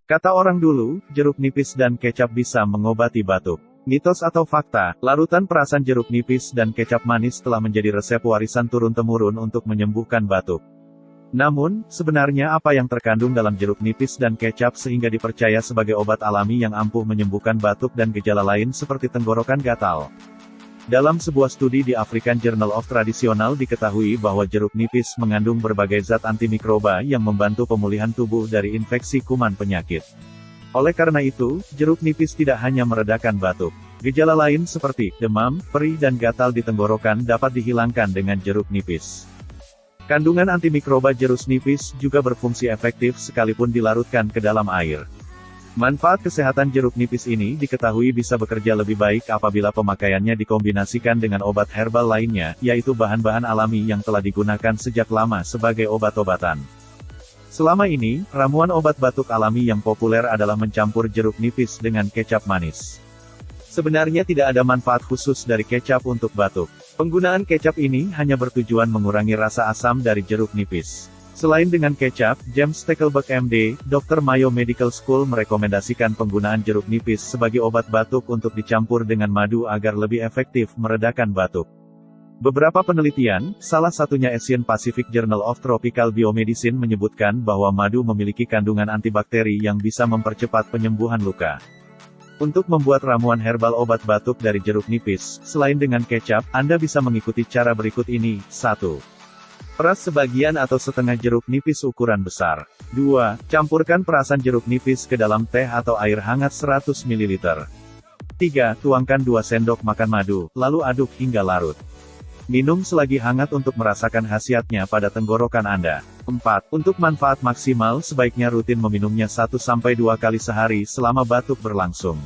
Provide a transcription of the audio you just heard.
Kata orang dulu, jeruk nipis dan kecap bisa mengobati batuk. Mitos atau fakta, larutan perasan jeruk nipis dan kecap manis telah menjadi resep warisan turun-temurun untuk menyembuhkan batuk. Namun, sebenarnya apa yang terkandung dalam jeruk nipis dan kecap sehingga dipercaya sebagai obat alami yang ampuh menyembuhkan batuk dan gejala lain seperti tenggorokan gatal? Dalam sebuah studi di African Journal of Traditional diketahui bahwa jeruk nipis mengandung berbagai zat antimikroba yang membantu pemulihan tubuh dari infeksi kuman penyakit. Oleh karena itu, jeruk nipis tidak hanya meredakan batuk. Gejala lain seperti demam, perih dan gatal di tenggorokan dapat dihilangkan dengan jeruk nipis. Kandungan antimikroba jeruk nipis juga berfungsi efektif sekalipun dilarutkan ke dalam air. Manfaat kesehatan jeruk nipis ini diketahui bisa bekerja lebih baik apabila pemakaiannya dikombinasikan dengan obat herbal lainnya, yaitu bahan-bahan alami yang telah digunakan sejak lama sebagai obat-obatan. Selama ini, ramuan obat batuk alami yang populer adalah mencampur jeruk nipis dengan kecap manis. Sebenarnya tidak ada manfaat khusus dari kecap untuk batuk. Penggunaan kecap ini hanya bertujuan mengurangi rasa asam dari jeruk nipis. Selain dengan kecap, James Stackelberg MD, Dr. Mayo Medical School merekomendasikan penggunaan jeruk nipis sebagai obat batuk untuk dicampur dengan madu agar lebih efektif meredakan batuk. Beberapa penelitian, salah satunya Asian Pacific Journal of Tropical Biomedicine menyebutkan bahwa madu memiliki kandungan antibakteri yang bisa mempercepat penyembuhan luka. Untuk membuat ramuan herbal obat batuk dari jeruk nipis, selain dengan kecap, Anda bisa mengikuti cara berikut ini. 1. Peras sebagian atau setengah jeruk nipis ukuran besar. 2. Campurkan perasan jeruk nipis ke dalam teh atau air hangat 100 ml. 3. Tuangkan 2 sendok makan madu, lalu aduk hingga larut. Minum selagi hangat untuk merasakan khasiatnya pada tenggorokan Anda. 4. Untuk manfaat maksimal sebaiknya rutin meminumnya 1-2 kali sehari selama batuk berlangsung.